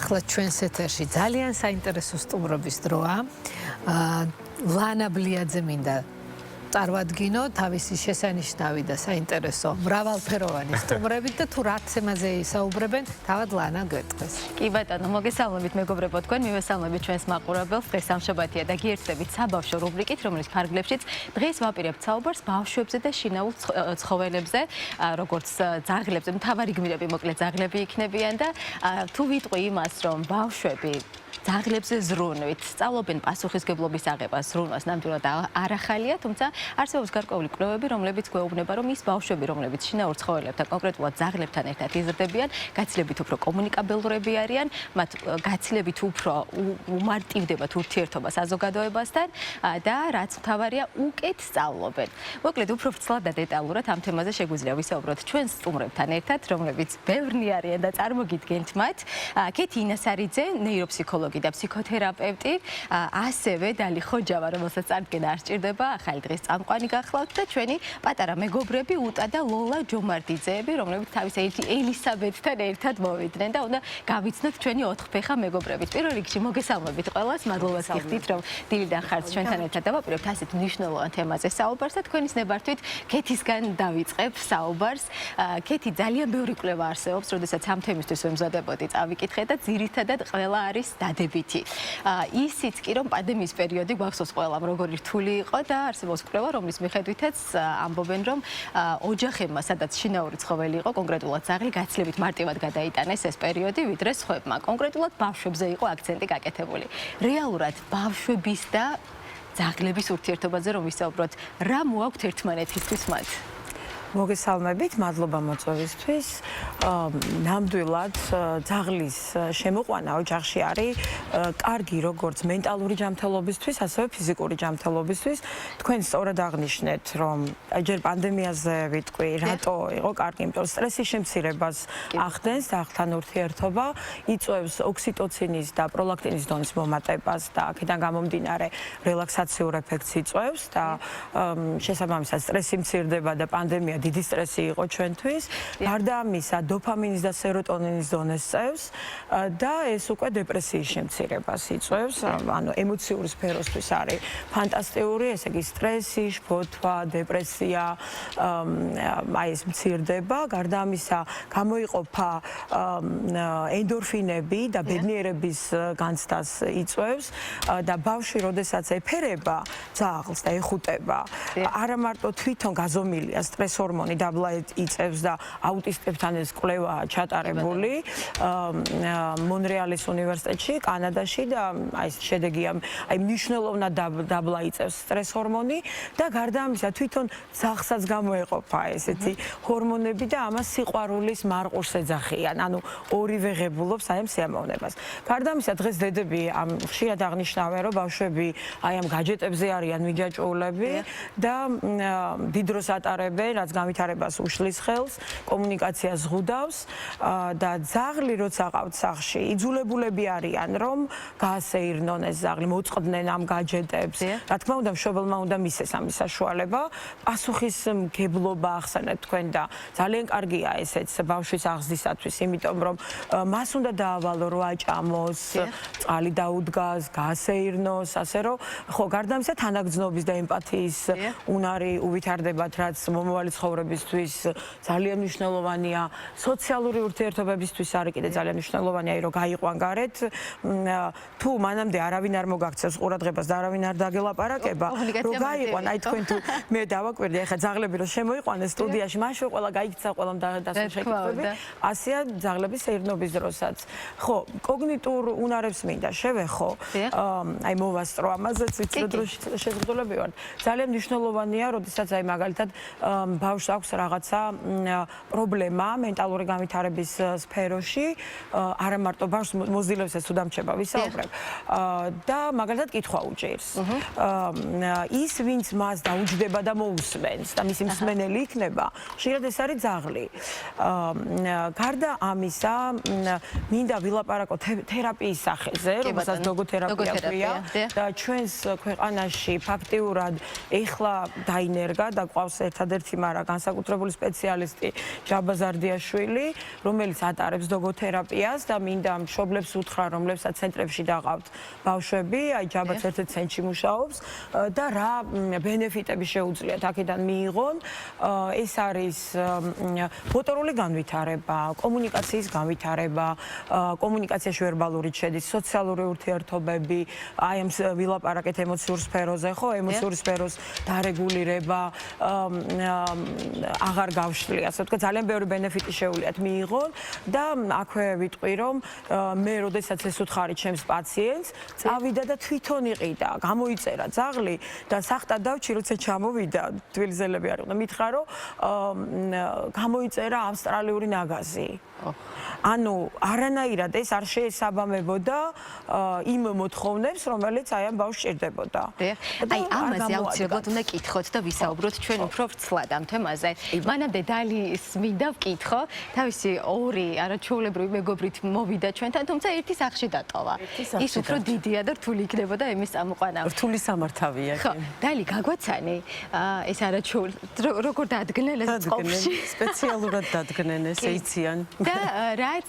ახლა ჩვენს ეთერში ძალიან საინტერესო სტუმრობის დროა. ლანა ბლიაძე მინდა წარვადგინო თავისი შესანიშნავი და საინტერესო მრავალფეროვანი სტუმრებით და თუ რა თემაზე ისაუბრებენ, თავად ლანა გვეტყვის. კი ბატონო, მოგესალმებით მეგობრებო თქვენ, მივესალმებით ჩვენს მაყურებელს. დღეს სამშაბათია და გიერთდებით საბავშვო რუბრიკით, რომლის ფარგლებშიც დღეს ვაპირებთ საუბარს ბავშვებზე და შინაურ ცხოველებზე, როგორც ძაღლებზე, მთავარი გმირები მოკლედ ძაღლები იქნებიან და თუ ვიტყვი იმას, რომ ბავშვები ძაღლებზე ზრუნვით, სწავლობენ პასუხისგებლობის აღებას, ზრუნვას ნამდვილად არ ახალია, თუმცა არსებობს გარკვეული კვლევები, რომლებიც გვეუბნება, რომ ის ბავშვები, რომლებიც შინაურ ცხოველებთან, კონკრეტულად ძაღლებთან ერთად იზრდებიან, გაცილებით უფრო კომუნიკაბელურები არიან, მათ გაცილებით უფრო უმარტივდებათ ურთიერთობა საზოგადოებასთან და რაც მთავარია, უკეთ სწავლობენ. მოკლედ, უფრო ვრცლად და დეტალურად ამ თემაზე შეგვიძლია ვისაუბროთ ჩვენს სტუმრებთან ერთად, რომლებიც ბევრნი არიან და წარმოგიდგენთ მათ. კეთი ინასარიძე, ნეიროფსიქოლოგი და ფსიქოთერაპევტი, ასევე დალი ხოჯავა, რომელსაც წარდგენა არ სჭირდება, ახალი დღის წამყვანი გახლავთ და ჩვენი პატარა მეგობრები უტა და ლოლა ჯომარდიძეები, რომლებიც თავის ელისაბედთან ერთად მოვიდნენ და უნდა გავიცნოთ ჩვენი ოთხფეხა მეგობრებით. პირველ რიგში მოგესალმებით ყველას, მადლობას გიხდით, რომ დილიდან ხართ ჩვენთან ერთად და ვაპირებთ ასეთ მნიშვნელოვან თემაზე საუბარს და თქვენის ნებართვით კეთისგან დავიწყებ საუბარს. კეთი, ძალიან ბევრი კვლევა არსებობს, როდესაც ამ თემისთვის ვემზადებოდი, წავიკითხე და ძირითადად ყველა არის დადებითი. ისიც კი რომ პანდემიის პერიოდი გვახსოვს ყველამ როგორი რთული იყო და არსებობს კვლევა, რომლის მიხედვითაც ამბობენ, რომ ოჯახებმა, სადაც შინაური ცხოველი იყო, კონკრეტულად ძაღლი, გაცილებით მარტივად გადაიტანეს ეს პერიოდი, ვიდრე სხვებმა. კონკრეტულად ბავშვებზე იყო აქცენტი გაკეთებული. რეალურად ბავშვების და ძაღლების ურთიერთობაზე რომ ვისაუბროთ, რა მოაქვთ ერთმანეთისთვის მათ? მოგესალმებით, მადლობა მოწვევისთვის. ნამდვილად ძაღლის შემოყვანა ოჯახში არის კარგი როგორც მენტალური ჯანმრთელობისთვის, ასევე ფიზიკური ჯანმრთელობისთვის. თქვენ სწორად აღნიშნეთ, რომ ჯერ პანდემიაზე ვიტყვი, რატო იყო კარგი, იმიტომ სტრესის შემცირებას ახდენს ძაღლთან ურთიერთობა, იწვევს ოქსიტოცინის და პროლაქტინის დონის მომატებას და აქედან გამომდინარე რელაქსაციურ ეფექტს იწვევს და შესაბამისად სტრესი მცირდება და პანდემია დიდი სტრესი იყო ჩვენთვის. გარდა ამისა, დოფამინის და სეროტონინის დონეს წევს და ეს უკვე დეპრესიის შემცირებას იწვევს. ანუ ემოციური სფეროსთვის არის ფანტასტიკური, ესე იგი სტრესი, შფოთვა, დეპრესია, აი ეს მცირდება. გარდა ამისა, გამოიყოფა ენდორფინები და ბედნიერების განცდას იწვევს და ბავშვი, როდესაც ეფერება ძაღლს და ეხუტება, არა მარტო თვითონ გაზომილია სტრეს ჰორმონი დაბლა იწევს და აუტისტებთან ეს კვლევა ჩატარებული მონრეალის უნივერსიტეტში, კანადაში და აი ეს შედეგია, აი მნიშვნელოვნად დაბლა იწევს სტრეს ჰორმონი და გარდა ამისა თვითონ ძაღლსაც გამოეყოფა ესეთი ჰორმონები და ამას სიყვარულის მარყურს ეძახიან, ანუ ორივე ღებულობს აი ამ სიამოვნებას. გარდა ამისა დღეს დედები ამ ხშირად აღნიშნავენ, რომ ბავშვები აი ამ გაჯეტებზე არიან მიჯაჭვულები და დიდ დროს ატარებენ, რაც განვითარებას უშლის ხელს, კომუნიკაციას ზღუდავს და ძაღლი როცა ყავთ სახლში, იძულებულები არიან, რომ გაასეირნონ ეს ძაღლი, მოწყდნენ ამ გაჯეტებს. რა თქმა უნდა, მშობელმა უნდა მისცეს ამის საშუალება, პასუხისმგებლობა ახსენეთ თქვენ და ძალიან კარგია ესეც ბავშვის აღზრდისათვის, იმიტომ რომ მას უნდა დაავალო, რომ აჭამოს, წყალი დაუდგას, გაასეირნოს, ასე რომ ხო, გარდა ამისა თანაგრძნობის და ემპათიის უნარი უვითარდებათ, რაც მომავალი ცხოვრებისთვის ძალიან მნიშვნელოვანია, სოციალური ურთიერთობებისთვის არის კიდე ძალიან მნიშვნელოვანია, რომ გაიყვან გარეთ. თუ მანამდე არავინ არ მოგაქცევს ყურადღებას და არავინ არ დაგელაპარაკება, რომ გაიყვან, აი თქვენ თუ მე დავაკვირდი, ახლა ძაღლები რომ შემოიყვანეს სტუდიაში, მაშინ ყველა გაიქცა, ყველამ დასვა შეკითხვები. ასეა ძაღლების სეირნობის დროსაც. ხო, კოგნიტურ უნარებს მინდა შევეხო. აი მოვასწრო ამაზეც, ვიცი რომ დროში შეზღუდულები ვართ. ძალიან მნიშვნელოვანია, როდესაც აი მაგალითად ბავშვს აქვს რაღაცა პრობლემა მენტალური განვითარების სფეროში, არა მარტო ბავშვს მოზილებს ეს თუ დამრჩება, ვისაუბრებ. და მაგალითად კითხვა უჭირს. ის ვინც მას დაუჯდება და მოусმენს და მისი მსმენელი იქნება, ხშირად ეს არის ძაღლი. გარდა ამისა, მინდა ვილაპარაკო თერაპიის სახეზე, რომელსაც ლოგოთერაპია ქვია და ჩვენს ქვეყანაში ფაქტიურად ეხლა დაინერგა და ყავს ერთადერთი, მაგრამ განსაკუთრებული სპეციალისტი ჯაბა ზარდიაშვილი, რომელიც ატარებს ლოგოთერაპიას და მინდა მშობლებს უთხრა, რომლებსაც ცენტრებში დაღავთ ბავშვები, აი ჯაბაც ერთ-ერთ ცენტრში მუშაობს და რა ბენეფიტები შეუძლიათ აქედან მიიღონ. ეს არის მოტორული განვითარება, კომუნიკაციის განვითარება, კომუნიკაციაში ვერბალურიც შედის, სოციალური ურთიერთობები, აი ამ ვილაპარაკეთ ემოციურ სფეროზე, ხო, ემოციურ სფეროს დარეგულირება, აღარ გავშლი, ასე ვთქვათ, ძალიან ბევრი ბენეფიტი შეუძლიათ მიიღონ და აქვე ვიტყვი, რომ მე როდესაც ეს უთხარი ჩემს პაციენტს, წავიდა და თვითონ იყიდა, გამოიწერა ძაღლი და სახტად დავჭი, როცა ჩამოვიდა, თბილისელები არ იყვნენ, მითხრა, რომ გამოიწერა ავსტრალიური ნაგაზი. ანუ არანაირად ეს არ შეესაბამებოდა იმ მოთხოვნებს, რომელიც აი ამ ბავშვს სჭირდებოდა. აი ამაზე აუცილებლად უნდა კითხოთ და ვისაუბროთ ჩვენ უფრო ვრცლად ამ თემაზე. მანამდე დალის მინდა ვკითხო, თავისი ორი არაჩვეულებრივი მეგობრით მოვიდა ჩვენთან, თუმცა ერთი სახში დატოვა. ის უფრო დიდია და რთული იქნებოდა იმის წამოყვანა. რთული სამართავია. ხო, დალი გაგვაცანი, ეს არაჩვეულებრივ როგორ დადგნენ ეს წყობაში? სპეციალურად დადგნენ ეს ეიციან. და რაც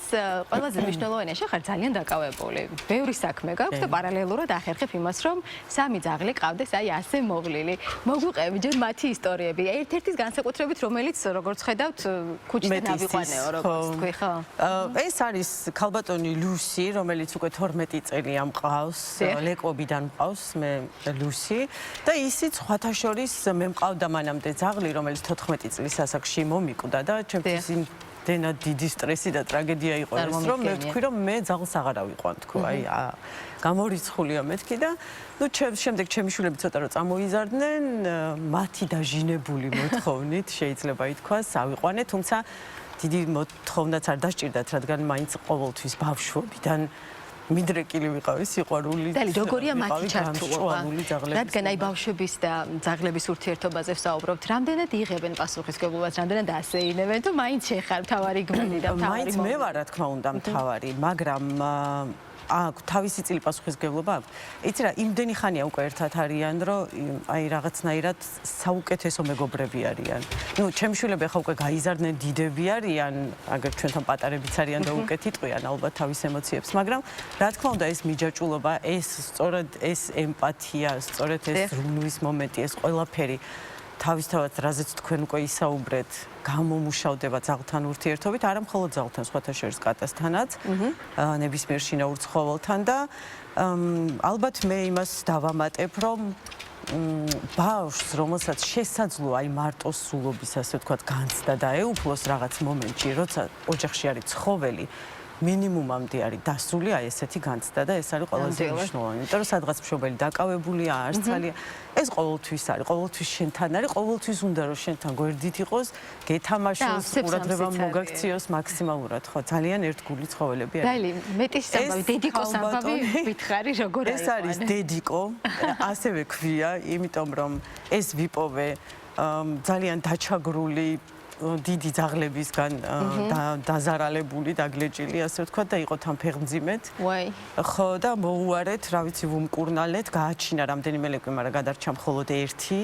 ყველაზე მნიშვნელოვანია, შეხარ ძალიან დაკავებული. ბევრი საქმე გაქვს და პარალელურად ახერხებ იმას, რომ სამი ძაღლი ყავდეს აი ასე მოვლილი. მოგვიყევი ჯერ მათი ისტორიები. ერთ-ერთის განსაკუთრებით, რომელიც როგორც ხედავთ, ქუჩიდან ავიყვანეო, როგორც თქვი, ხო? ეს არის ქალბატონი ლუსი, რომელიც უკვე 12 წელია მყავს, ლეკობიდან მყავს მე ლუსი და ისიც სხვათა შორის მე მყავდა მანამდე ძაღლი, რომელიც 14 წლის ასაკში მომიკვდა და ჩემთვის დენა დიდი სტრესი და ტრაგედია იყო ეს, რომ მე ვთქვი, რომ მე ძაღლს აღარ ავიყვან, თქო, აი გამორიცხულია მეთქი და ნუ შემდეგ ჩემი შვილები ცოტა რომ წამოიზარდნენ, მათი დაჟინებული მოთხოვნით შეიძლება ითქვას, ავიყვანე, თუმცა დიდი მოთხოვნაც არ დასჭირდათ, რადგან მაინც ყოველთვის ბავშვობიდან მიდრეკილი ვიყავი სიყვარული. და როგორია მათი ჩართულობა? რადგან აი ბავშვების და ძაღლების ურთიერთობაზე ვსაუბრობთ, რამდენად იღებენ პასუხისმგებლობას, რამდენად ასეინებენ, თუ მაინც შეხარ მთავარი გმირი და მთავარი მაინც მე ვარ, რა თქმა უნდა, მთავარი, მაგრამ თავისი წილი პასუხისმგებლობა აქვს. იცი რა, იმდენი ხანია უკვე ერთად არიან, რომ აი რაღაცნაირად საუკეთესო მეგობრები არიან. ნუ ჩემი შვილები ახლა უკვე გაიზარდნენ, დიდები არიან, აგერ ჩვენთან პატარებიც არიან და უკეთ იტყვიან ალბათ თავის ემოციებს, მაგრამ რა თქმა უნდა ეს მიჯაჭულობა, ეს სწორედ ეს ემპათია, სწორედ ეს რულვის მომენტი, ეს ყველაფერი თავისთავად რაზეც თქვენ უკვე ისაუბრეთ, გამომუშავდება ძაღლთან ურთიერთობით, არა მხოლოდ ძაღლთან, სხვათა შორის კატასთანაც, ნებისმიერ შინაურ ცხოველთან და ალბათ მე იმას დავამატებ, რომ ბავშვს, რომელსაც შესაძლოა აი მარტოს სულობის, ასე ვთქვათ, განცდა და ეუფლოს რაღაც მომენტში, როცა ოჯახში არის ცხოველი, მინიმუმამდე არის დასული აი ესეთი განცდა და ეს არის ყველაზე მნიშვნელოვანი. იმიტომ რომ სადღაც მშობელი დაკავებულია, არცალია, ეს ყოველთვის არის, ყოველთვის შენთან არის, ყოველთვის უნდა რომ შენთან გვერდით იყოს, გეთამაშოს, ყურადღება მოგაქციოს მაქსიმალურად, ხო, ძალიან ერთგული ცხოველები არის. დალი, მეტის ამბავი, დედიკოს ამბავი ვითხარი, როგორ არის? ეს არის დედიკო, ასევე ქვია, იმიტომ რომ ეს ვიპოვე ძალიან დაჩაგრული დიდი ძაღლებისგან დაზარალებული, დაგლეჭილი, ასე ვთქვათ და იყო თან ფეხმძიმედ. ვაი. ხო და მოუარეთ, რა ვიცი, ვუმკურნალეთ, გააჩინა რამდენიმე ლეკვი, მაგრამ გადარჩა მხოლოდ ერთი,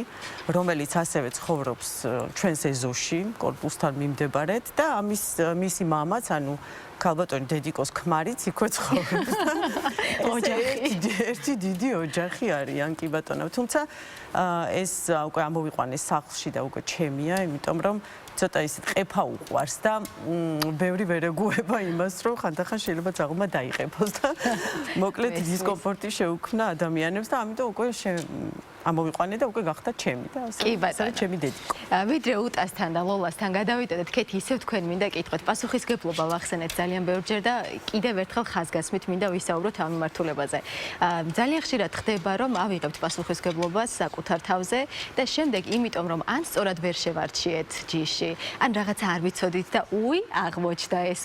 რომელიც ასევე ცხოვრობს ჩვენს ეზოში, კორპუსთან მიმდებარედ და მისი მამაც, ანუ ქალბატონი დედიკოს ქმარიც იქვე ცხოვრობს. ერთი დიდი ოჯახი არიან, კი ბატონო. თუმცა ეს უკვე ამოვიყვანეს სახლში და უკვე ჩემია, იმიტომ რომ ცოტა ისეთ ყეფა უყვარს და ბევრი ვერ ეგუება იმას, რომ ხანდახან შეიძლება ძაღლმა დაიღებოს და მოკლედ დისკომფორტი შეუქმნა ადამიანებს და ამიტომ უკვე ამოვიყვანე და უკვე გახდა ჩემი და ასე ჩემი დედიკო. ვიდრე უტასთან და ლოლასთან გადავიდოდეთ, კეთი ისევ თქვენ მინდა კითხოთ, პასუხისმგებლობა ვახსენეთ ძალიან ბევრჯერ და კიდევ ერთხელ ხაზგასმით მინდა ვისაუბროთ ამ მიმართულებაზე. ძალიან ხშირად ხდება, რომ ავიღებთ პასუხისმგებლობას საკუთარ თავზე და შემდეგ იმიტომ, რომ ან სწორად ვერ შევარჩიეთ ჯიში, ან რაღაცა არ ვიცოდით და აღმოჩნდა ეს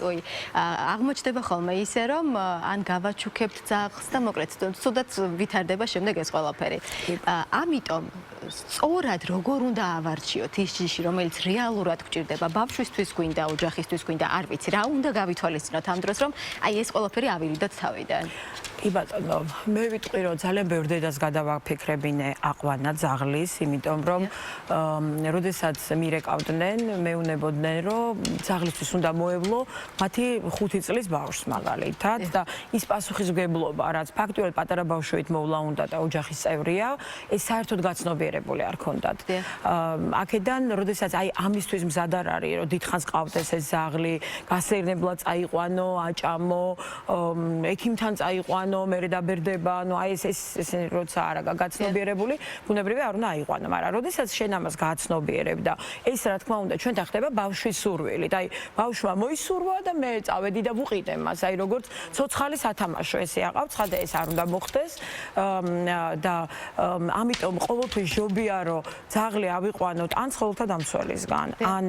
აღმოჩნდება ხოლმე ისე, რომ ან გავაჩუქებთ ძაღლს და მოკლედ ცუდად ვითარდება შემდეგ ეს ყველაფერი. ამიტომ სწორად როგორ უნდა ავარჩიოთ ის ჯიში, რომელიც რეალურად გვჭირდება, ბავშვისთვის გვინდა, ოჯახისთვის გვინდა, არ ვიცი, რა უნდა გავითვალისწინოთ ამ დროს, რომ აი ეს ყველაფერი ავირიდოთ თავიდან. კი ბატონო, მე ვიტყვი რომ ძალიან ბევრ დედას გადავაფიქრებინე აყვანა ძაღლის, იმიტომ რომ როდესაც მირეკავდნენ, მეუნებოდნენ რომ ძაღლისთვის უნდა მოევლო მათი 5 წლის ბავშვს მაგალითად და ის პასუხისმგებლობა, რაც ფაქტობრივად პატარა ბავშვით მოვლა უნდა და ოჯახის წევრია, ეს საერთოდ გაცნობიერებული არ ქონდათ. აქედან, როდესაც აი ამისთვის მზად არ არის, რომ დიდხანს ყავდეს ეს ძაღლი, გასეირნებლად წაიყვანო, აჭამო, ექიმთან წაიყვანო, მერე დაბერდება, ანუ აი ეს როცა არა გაცნობიერებული, ბუნებრივია არ უნდა აიყვანო, მაგრამ როდესაც შენ ამას გააცნობიერებ და ეს რა თქმა უნდა ჩვენთან ხდება ბავშვის სურვილით. აი ბავშვმა მოისურვა და მე წავედი და ვუყიდე მას. აი როგორც ცოცხალი სათამაშო ესე აყავ, ცხადე ეს არ უნდა მოხდეს და ამიტომ ყოველთვის ჯობია რომ ძაღლი ავიყვანოთ ან ცხოველთა დამცველისგან, ან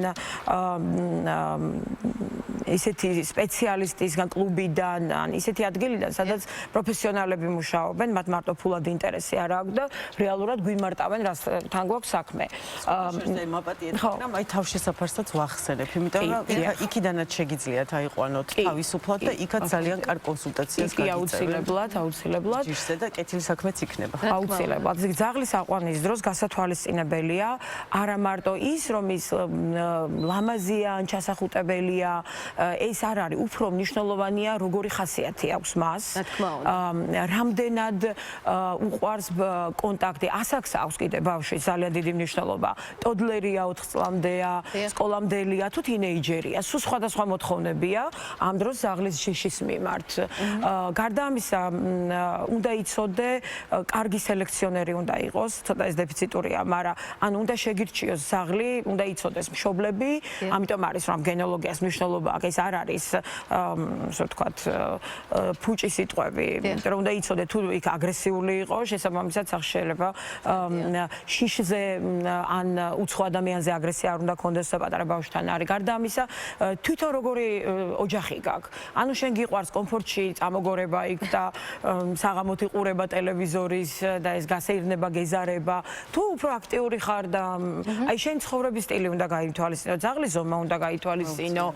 ისეთი სპეციალისტისგან, კლუბიდან, ან ისეთი ადგილიდან, სადაც პროფესიონალები მუშაობენ, მათ მარტო ფულად ინტერესი არ აქვს და რეალურად გვიმარტავენ, რას თან გვაქვს საქმე. მაგრამ აი თავშესაფარსაც ვახსენებ, იმიტომ რომ იქიდანაც შეგიძლიათ აიყვანოთ თავისუფლად და იქაც ძალიან კარგ კონსულტაციას გაგიწევთ. აუცილებლად. ჯიშზე და კეთილი საქმეც იქნება. აუცილებლად. ძაღლის აყვანის დროს გასათვალისწინებელია არა მარტო ის, რომ ის ლამაზია ან ჩასახუტებელია, ეს არ არის, უფრო მნიშვნელოვანია როგორი ხასიათი აქვს მას. რამდენად უყვარს კონტაქტი, ასაკს აქვს კიდე ბავშვის ძალიან დიდი მნიშვნელობა. ტოდლერია 4 წლამდეა, სკოლამდელია თუ თინეიჯერია, სულ სხვადასხვა მოთხოვნებია ამ დროს ძაღლის ჯიშის მიმართ. გარდა ამისა, უნდა იცოდე, კარგი სელექციონერი უნდა იყოს, ცოტა ეს დეფიციტურია, მაგრამ ან უნდა შეგირჩიოს ძაღლი, უნდა იცოდეს მშობლები, ამიტომ არის რომ გენოლოგიას მნიშვნელობა აქვს, ეს არ არის, ასე ვთქვათ, ფუჭი სიტყვები, იმიტომ რომ უნდა იცოდე თუ იქ აგრესიული იყო, შესაბამისად შეიძლება შიშზე ან უცხო ადამიანზე აგრესია არ უნდა კონდეს პატარა ბავშვთან არის. გარდა ამისა, თვითონ როგორი ოჯახი გაქვს. ანუ შენ გიყვარს კომფორტში წამოგორება იქ და საღამოთ იყურება ტელევიზორის და ეს გასეირნება, გეზარება, თუ უფრო აქტიური ხარ და აი შენ ცხოვრების სტილი უნდა გაითვალისწინო, ძაღლის ზომა უნდა გაითვალისწინო,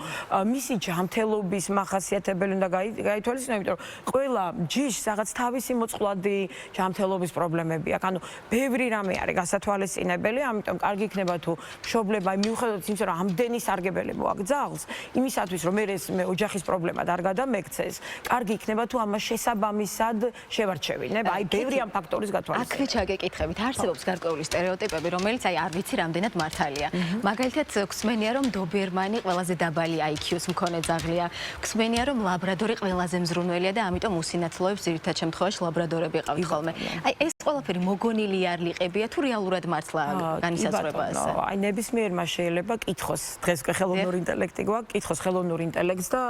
მისი ჯანმრთელობის მახასიათებელი უნდა გაითვალისწინო, იმიტომ რომ ყველა ჯიშს რაღაც თავისი მოწყვლადი ჯანმრთელობის პრობლემები აქვს. ანუ ბევრი რამე არის გასათვალისწინებელი, ამიტომ კარგი იქნება თუ მშობლება მიუხედავად იმისა, რომ ამდენი სარგებელი მოაქვს ძაღლს, იმისათვის რომ მე ოჯახის პრობლემა არ გადამექცეს, კარგი იქნება თუ ამას შესაბამისად შევარჩევინებ. აი ბევრი ამ ფაქტორის გათვალისწინებით. აქვე ჩაგეკითხებით, არსებობს გარკვეული სტერეოტიპები, რომელიც აი არ ვიცი რამდენად მართალია. მაგალითად, გვსმენია რომ დობერმანი ყველაზე დაბალი IQ-ს მქონე ძაღლია. გვსმენია რომ ლაბრადორი ყველაზე მზრუნველია და ამიტომ უსინათლოებს ძირითად შემთხვევაში ლაბრადორები ყავთ ხოლმე. აი ეს ყველაფერი მოგონილი არ ლიყებია თუ რეალურად მართლა განისაზღვრება ასე? აი ნებისმიერმა შეიძლება კითხოს, დღეს ხელოვნური ინტელექტი გვაქვს, კითხოს ხელოვნურ ინტელექტს და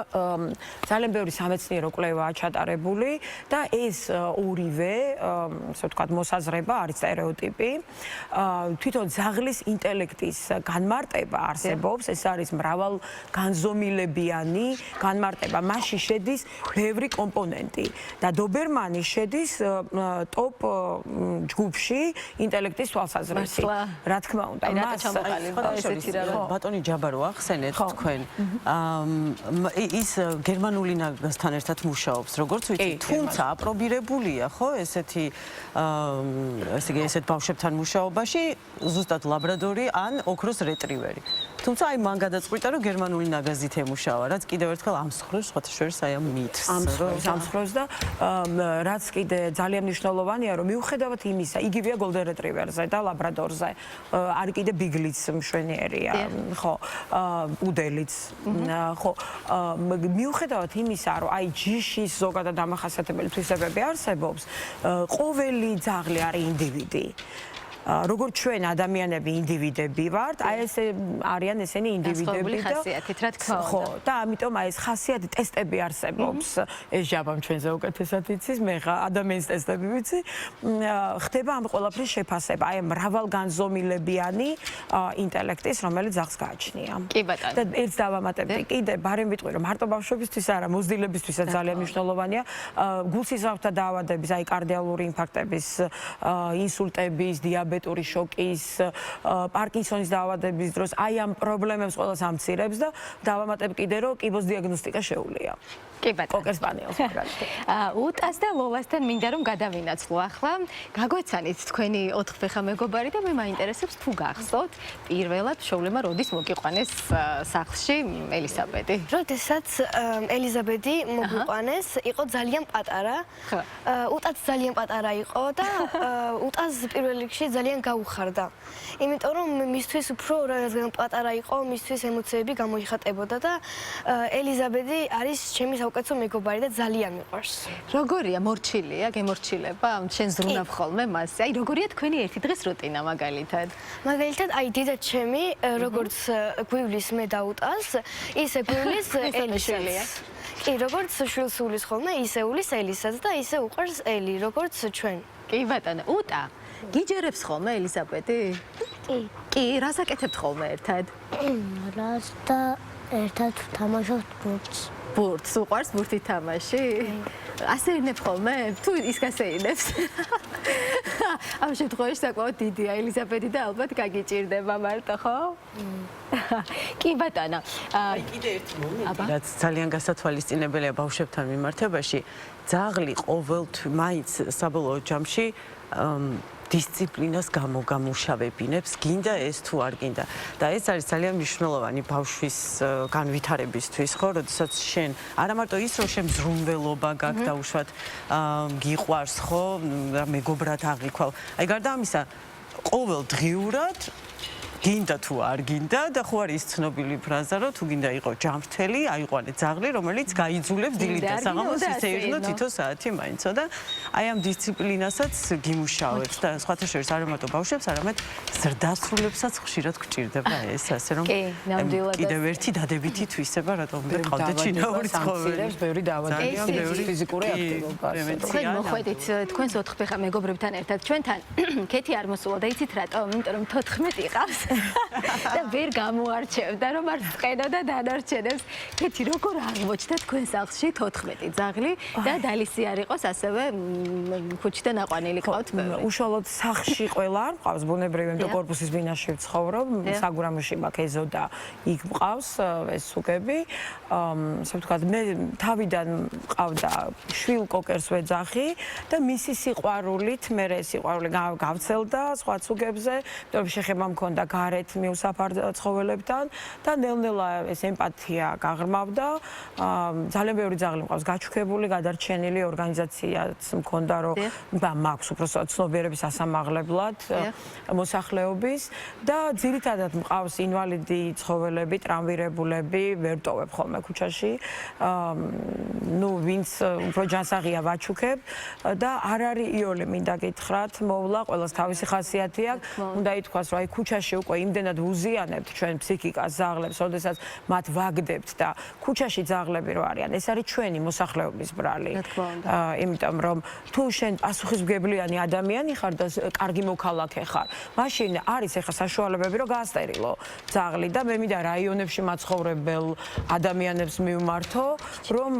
ძალიან ბევრი სამეცნიერო კვლევაა ჩატარებული და ეს ორივე, ასე ვთქვათ, მოსაზრება არის სტერეოტიპი. თვითონ ძაღლის ინტელექტის განმარტება არსებობს, ეს არის მრავალ განზომილებიანი განმარტება. მასში შედის ბევრი კომპონენტი და დობერმანი შედის ტოპ ჯგუფში ინტელექტის თვალსაზრისით. რა თქმა უნდა, მას ბატონი ჯაბარო ახსენეთ თქვენ. ის გერმანული ნაგაზთან ერთად მუშაობს, როგორც ვიცი, თუმცა აპრობირებულია, ხო, ესეთი ესეთ ბავშვებთან მუშაობაში, ზუსტად ლაბრადორი ან ოქროს რეტრივერი. თუმცა აი მან გადაწყვიტა, რომ გერმანული ნაგაზით ემუშავა, რაც კიდევ ერთხელ ამსხვრევს სხვათაშორის აი ამ მითს. ამსხვრევს და რაც კიდე ძალიან მნიშვნელოვანია, რომ მიუხედავად იმისა, იგივეა გოლდენ რეტრივერზე და ლაბრადორზე, არის კიდე ბიგლიც მშვენიერია, ხო, პუდელიც, ხო, მიუხედავად იმისა, რომ აი ჯიშის ზოგადად დამახასიათებელი თვისებები არსებობს, ყოველი ძაღლი არის ინდივიდი. როგორც ჩვენ ადამიანები ინდივიდები ვართ, აი ეს არიან ესენი ინდივიდები და ხასიათით რა თქმა უნდა. ხო, და ამიტომ აი ეს ხასიათი ტესტები არსებობს. ეს ჟაბამ ჩვენზე უკეთესად იცის, მე ხა ადამიანის ტესტები ვიცი. ხდება ამ ყველაფრის შეფასება, აი მრავალგანზომილებიანი ინტელექტის, რომელიც ძაღლს გააჩნია. კი ბატონო. და ერთს დავამატებდი კიდე, ბარემ ვიტყვი რომ მარტო ბავშვებისთვის არა, მოზრდილებისთვისაც ძალიან მნიშვნელოვანია. გულსიზრავთა დაავადების, აი კარდიალური ინფარქტების, ინსულტების, დიაბეტური შოკის, პარკინსონის დაავადების დროს აი ამ პრობლემებს ყველას ამცირებს და დავამატებ კიდე რომ კიბოს დიაგნოსტიკა შეუძლია. კი ბატონო. კოკერ სპანიელს მაგალითად. უტას და ლოლასთან მინდა რომ გადავინაცვლო ახლა. გაგვეცანით თქვენი 4 ფეხა მეგობარი და მე მაინტერესებს თუ გახსოვთ პირველად შოვლემა როდის მოგიყვანეს სახლში ელიზაბეტი. როდესაც ელიზაბეტი მოგიყვანეს, იყო ძალიან პატარა. უტაც ძალიან პატარა იყო და უტას პირველ რიგში ძალიან გაუხარდა. იმიტომ რომ მისთვის უფრო რადგან პატარა იყო, მისთვის ემოციები გამოიხატებოდა და ელიზაბეტი არის ჩემი საუკეთესო მეგობარი და ძალიან მიყვარს. როგორია მორჩილია, გემორჩილება? შენ ზრუნავ ხოლმე მასზე. აი როგორია თქვენი ერთი დღის რუტინა მაგალითად? მაგალითად, აი დედა ჩემი, როგორც გვივლის მე და უტას, ისე გვივლის ელისას. კი, როგორც შვილს უვლის ხოლმე, ისე უვლის ელისას და ისე უყვარს ელი, როგორც ჩვენ. კი ბატონო, უტა, გიჯერებს ხოლმე ელიზაბეტი? კი. კი, რას აკეთებთ ხოლმე ერთად? რას და ერთად თამაშობთ ბურთს. ბურთს უყვარს ბურთი თამაში? ასეინებ ხოლმე? თუ ის გასეინებს? ამ შემთხვევაში საკმაოდ დიდია ელიზაბეტი და ალბათ გაგიჭირდება მარტო, ხო? კი ბატონო. კიდე ერთი მომენტი, რაც ძალიან გასათვალისწინებელია ბავშვებთან მიმართებაში, ძაღლი ყოველთვის მაინც საბოლოო ჯამში დისციპლინას გამომუშავებინებს, გინდა ეს თუ არ გინდა. და ეს არის ძალიან მნიშვნელოვანი ბავშვის განვითარებისთვის, ხო, როდესაც შენ არა მარტო ის, რომ შენ ზრუნველობა გაქვს და უშუალოდ გიყვარს, ხო, მეგობრად აღიქვალ. აი გარდა ამისა, ყოველდღიურად გინდა თუ არ გინდა და ხო არის ცნობილი ფრაზა, რომ თუ გინდა იყო ჯამრთელი, აიყვანე ძაღლი, რომელიც გაიძულებს დილით და საღამოს ისე ირნო თითო საათი მაინცო და აი ამ დისციპლინასაც გიმუშავებს და სხვათა შორის არა მარტო ბავშვებს, არამედ ზრდასრულებსაც ხშირად გჭირდება ეს, ასე რომ კიდევ ერთი დადებითი თვისება, რატომ მე ყავდა ჩინაური ცხოველი. ბევრი დაავადება, ბევრი ფიზიკური აქტივობა. თქვენ მოხვედით თქვენს 4 ფეხა მეგობრებთან ერთად ჩვენთან. ქეთი არ მოსულა და იცით რატომ? იმიტომ რომ 14 იყავს. და ვერ გამოარჩევდა რომ არ წყენო და დანარჩენებს. ქეთი როგორ აღმოჩნდა თქვენ სახლში 14 ძაღლი და დალისი არ იყოს ასევე ქუჩიდან აყვანილი ყავთ ბევრი. უშუალოდ სახლში ყველა არ მყავს, ბუნებრივი იმიტომ კორპუსის ბინაში ვცხოვრობ, საგურამოში მაქვს ეზო და იქ მყავს ეს სუკები. ასე ვთქვათ, მე თავიდან მყავდა შვილ კოკერს ვეძახი და მისი სიყვარულით მე ეს სიყვარული გავცელდა სხვა სუკებზე, იმიტომ შეხება მქონდა გარეთ მიუსაფარ ცხოველებთან და ნელ-ნელა ეს ემპათია გაღრმავდა. ძალიან ბევრი ძაღლი მყავს გაჩუქებული, გადარჩენილი ორგანიზაციაც მქონდა, რომ მაქვს უბრალოდ ცნობიერების ასამაღლებლად მოსახლეობის და ძირითადად მყავს ინვალიდი ცხოველები, ტრავმირებულები, ვერ ტოვებ ხოლმე ქუჩაში. ნუ ვინც უფრო ჯანსაღია ვაჩუქებ და არ არის იოლი მინდა გითხრათ, მოვლა, ყველას თავისი ხასიათი აქვს. უნდა ითქვას, რომ აი ქუჩაში უკვე იმდენად ვუზიანებთ ჩვენ ფსიქიკას ძაღლებს, როდესაც მათ ვაგდებთ და ქუჩაში ძაღლები რო არიან, ეს არის ჩვენი მოსახლეობის ბრალი. იმიტომ რომ თუ შენ პასუხისმგებლიანი ადამიანი ხარ და კარგი მოქალაქე ხარ, მაშინ არის ახლა საშუალებები რომ გაასტერილო ძაღლი და მე მინდა რაიონებში მაცხოვრებელ ადამიანებს მივმართო, რომ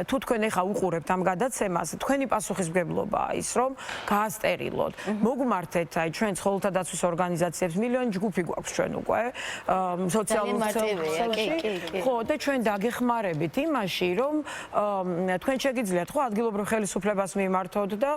თუ თქვენ ახლა უყურებთ ამ გადაცემას, თქვენი პასუხისმგებლობაა ის, რომ გაასტერილოთ. მოგმართეთ აი ჩვენ ცხოველთა დაცვის ორგანიზაციებს, მილიონი ჯგუფი გვაქვს ჩვენ უკვე სოციალურ ქსელში. ხო, და ჩვენ დაგეხმარებით იმაში, რომ თქვენ შეგიძლიათ ხო ადგილობრივ ხელისუფლებას მიმართოთ და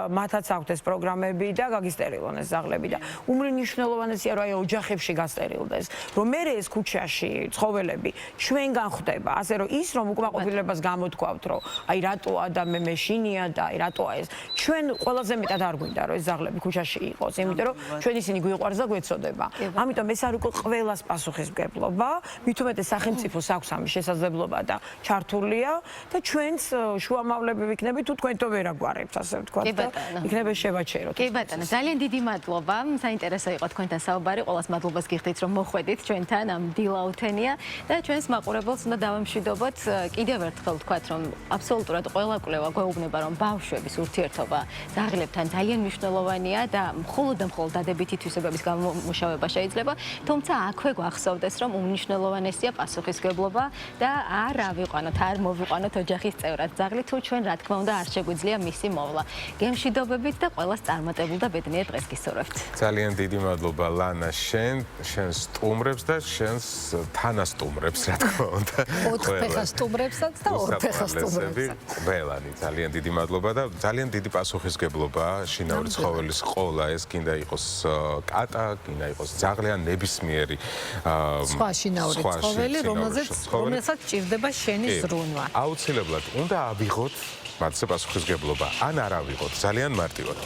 მათაც აქვთ ეს პროგრამები და გაგისტერილონ ეს ძაღლები და უმნიშვნელოვანესია რომ აი ოჯახებში გასტერილდეს, რომ მე ეს ქუჩაში ცხოველები ჩვენგან ხვდება, ასე რომ ის რომ უკმაყოფილებას გამოთქვავთ, რომ აი რატოა და მე მეშინია და აი რატოა ეს ჩვენ ყველაზე მეტად არ გვინდა რომ ეს ძაღლები ქუჩაში იყოს, იმიტომ რომ ჩვენ ისინი გვიყვარს და გვეცოდინებთ. იწოდება. ამიტომ ეს არ უკვე ყველას პასუხისმგებლობა, მით უმეტეს სახელმწიფოს აქვს ამის შესაძლებლობა და ჩართულია და ჩვენც შუამავლები ვიქნებით თუ თქვენ თო ვერ აგვარებთ ასე ვთქვათ და იქნება შევაჩეროთ. კი ბატონო, ძალიან დიდი მადლობა. საინტერესო იყო თქვენთან საუბარი. ყველას მადლობას გიხდით რომ მოხვედით ჩვენთან ამ დილაუთენია და ჩვენს მაყურებელს უნდა დავამშვიდობოთ კიდევ ერთხელ ვთქვათ რომ აბსოლუტურად ყველა კვლევა გვეუბნება რომ ბავშვების ურთიერთობა ძაღლებთან ძალიან მნიშვნელოვანია და მხოლოდ და მხოლოდ დადებითი თვისებების გამომუშავება შეიძლება, თუმცა აქვე გვახსოვდეს რომ უმნიშვნელოვანესია პასუხისმგებლობა და არ ავიყვანოთ, არ მოვიყვანოთ ოჯახის წევრად ძაღლი თუ ჩვენ რა თქმა უნდა არ შეგვიძლია მისი მოვლა. გემშვიდობებით და ყველას წარმატებულ და ბედნიერ დღეს გისურვებთ. ძალიან დიდი მადლობა ლანა შენ სტუმრებს და შენს თანასტუმრებს რა თქმა უნდა. ოთხფეხა სტუმრებსაც და ორფეხა სტუმრებსაც. ყველანი ძალიან დიდი მადლობა და ძალიან დიდი პასუხისმგებლობა შინაური ცხოველის ყოლა ეს კიდე იყოს კატა, კიდე იყოს ძაღლი ან ნებისმიერი სხვა შინაური ცხოველი, რომელსაც ჭირდება შენი ზრუნვა. აუცილებლად უნდა ავიღოთ მათზე პასუხისმგებლობა ან არ ავიღოთ ძალიან მარტივად.